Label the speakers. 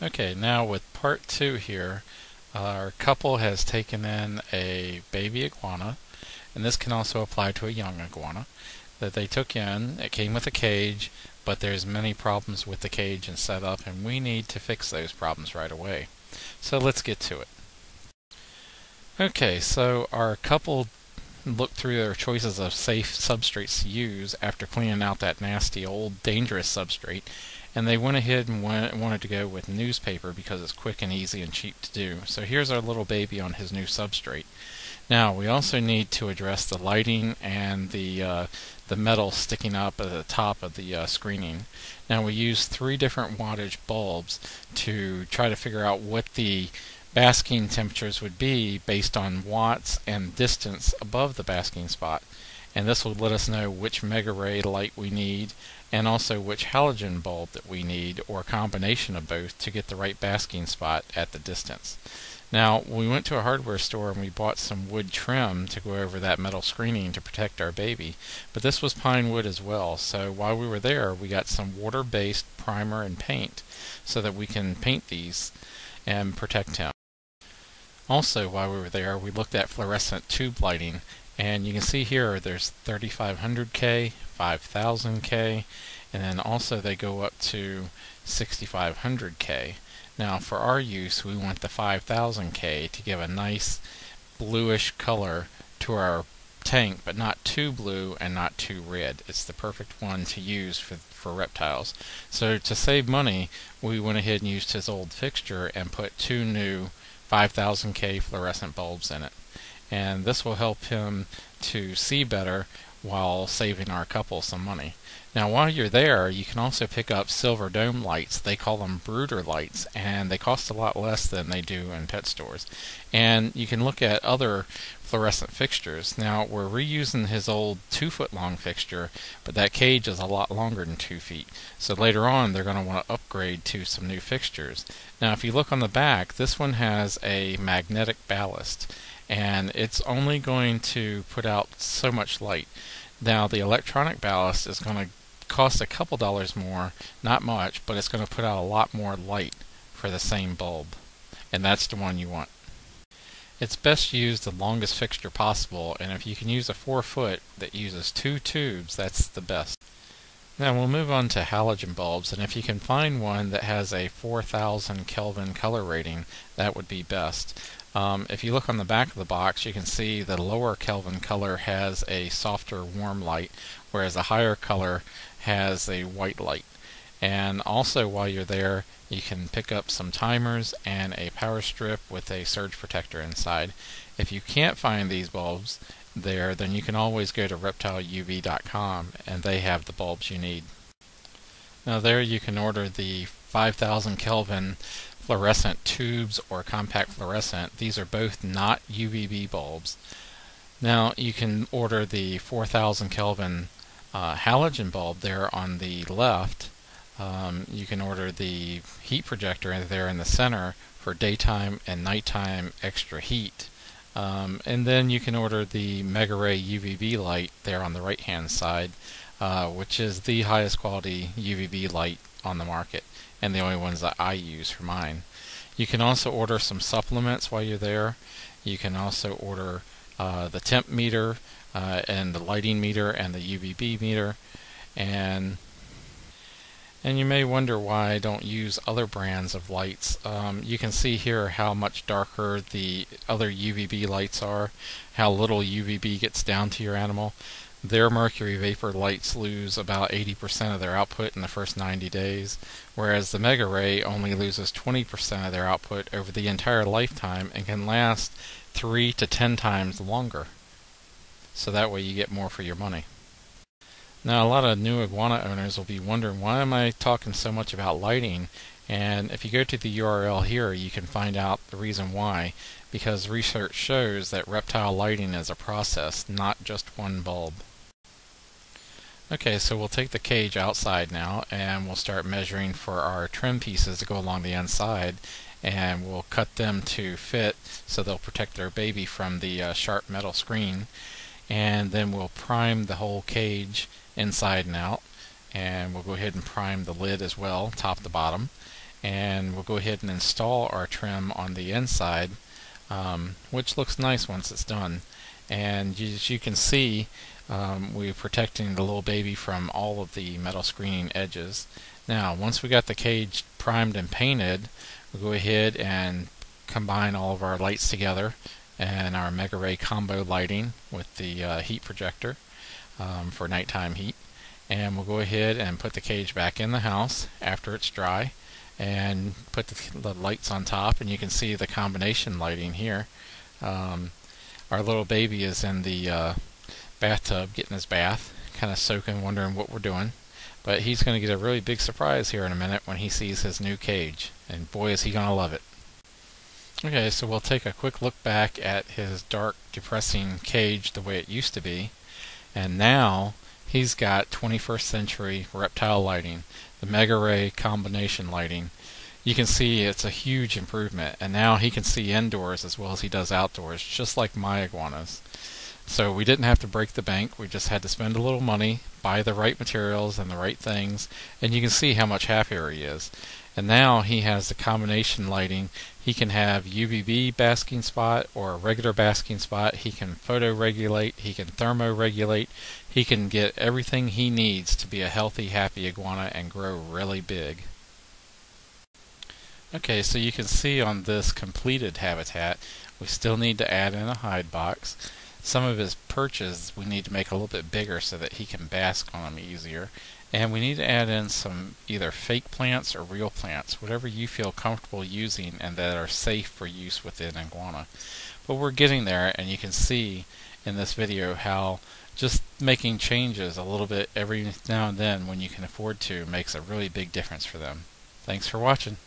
Speaker 1: Okay, now with part two here, our couple has taken in a baby iguana, and this can also apply to a young iguana, that they took in. It came with a cage, but there's many problems with the cage and setup, and we need to fix those problems right away. So let's get to it. Okay, so our couple looked through their choices of safe substrates to use after cleaning out that nasty old dangerous substrate, and they went ahead and wanted to go with newspaper because it's quick and easy and cheap to do. So here's our little baby on his new substrate. Now we also need to address the lighting and the metal sticking up at the top of the screening. Now we use 3 different wattage bulbs to try to figure out what the basking temperatures would be based on watts and distance above the basking spot, and this will let us know which mega ray light we need and also which halogen bulb that we need, or a combination of both, to get the right basking spot at the distance. Now we went to a hardware store and we bought some wood trim to go over that metal screening to protect our baby, but this was pine wood as well, so while we were there we got some water-based primer and paint so that we can paint these and protect him. Also, while we were there, we looked at fluorescent tube lighting, and you can see here there's 3500K, 5000K, and then also they go up to 6500K. Now for our use, we want the 5000K to give a nice bluish color to our tank, but not too blue and not too red. It's the perfect one to use for reptiles. So to save money, we went ahead and used his old fixture and put 2 new 5000K fluorescent bulbs in it, and this will help him to see better while saving our couple some money. Now while you're there, you can also pick up silver dome lights. They call them brooder lights, and they cost a lot less than they do in pet stores. And you can look at other fluorescent fixtures. Now we're reusing his old 2-foot long fixture, but that cage is a lot longer than 2 feet. So later on they're going to want to upgrade to some new fixtures. Now if you look on the back, this one has a magnetic ballast, and it's only going to put out so much light. Now the electronic ballast is going to cost a couple dollars more, not much, but it's going to put out a lot more light for the same bulb, and that's the one you want. It's best to use the longest fixture possible, and if you can use a 4-foot that uses 2 tubes, that's the best. Now we'll move on to halogen bulbs, and if you can find one that has a 4000 Kelvin color rating, that would be best. If you look on the back of the box, you can see the lower Kelvin color has a softer warm light, whereas the higher color has a white light. And also while you're there, you can pick up some timers and a power strip with a surge protector inside. If you can't find these bulbs there, then you can always go to reptileuv.com and they have the bulbs you need. Now there you can order the 5000 Kelvin fluorescent tubes or compact fluorescent. These are both not UVB bulbs. Now you can order the 4000 Kelvin halogen bulb there on the left. You can order the heat projector there in the center for daytime and nighttime extra heat. And then you can order the Mega Ray UVB light there on the right hand side, which is the highest quality UVB light on the market, and the only ones that I use for mine. You can also order some supplements while you're there. You can also order the temp meter and the lighting meter and the UVB meter, and you may wonder why I don't use other brands of lights. You can see here how much darker the other UVB lights are, how little UVB gets down to your animal. Their mercury vapor lights lose about 80% of their output in the first 90 days, whereas the Mega Ray only loses 20% of their output over the entire lifetime and can last 3 to 10 times longer. So that way you get more for your money. Now a lot of new iguana owners will be wondering, why am I talking so much about lighting? And if you go to the URL here, you can find out the reason why. Because research shows that reptile lighting is a process, not just one bulb. Okay, so we'll take the cage outside now, and we'll start measuring for our trim pieces to go along the inside, and we'll cut them to fit so they'll protect their baby from the sharp metal screen. And then we'll prime the whole cage inside and out, and we'll go ahead and prime the lid as well, top to bottom. and we'll go ahead and install our trim on the inside, which looks nice once it's done. And as you can see, we're protecting the little baby from all of the metal screening edges. Now, once we got the cage primed and painted, we'll go ahead and combine all of our lights together and our Mega Ray combo lighting with the heat projector for nighttime heat. And we'll go ahead and put the cage back in the house after it's dry and put the lights on top, and you can see the combination lighting here. Our little baby is in the bathtub getting his bath, kind of soaking, wondering what we're doing. But he's going to get a really big surprise here in a minute when he sees his new cage, and boy is he going to love it. Okay, so we'll take a quick look back at his dark, depressing cage the way it used to be, and now he's got 21st century reptile lighting, the Mega Ray combination lighting. You can see it's a huge improvement, and now he can see indoors as well as he does outdoors, just like my iguanas. So we didn't have to break the bank, we just had to spend a little money, buy the right materials and the right things, and you can see how much happier he is. And now he has the combination lighting. He can have UVB basking spot or a regular basking spot. He can photo regulate, he can thermo regulate, he can get everything he needs to be a healthy, happy iguana and grow really big. Okay, so you can see on this completed habitat, we still need to add in a hide box. Some of his perches we need to make a little bit bigger so that he can bask on them easier. And we need to add in some either fake plants or real plants, whatever you feel comfortable using and that are safe for use within iguana. But we're getting there, and you can see in this video how just making changes a little bit every now and then when you can afford to makes a really big difference for them. Thanks for watching.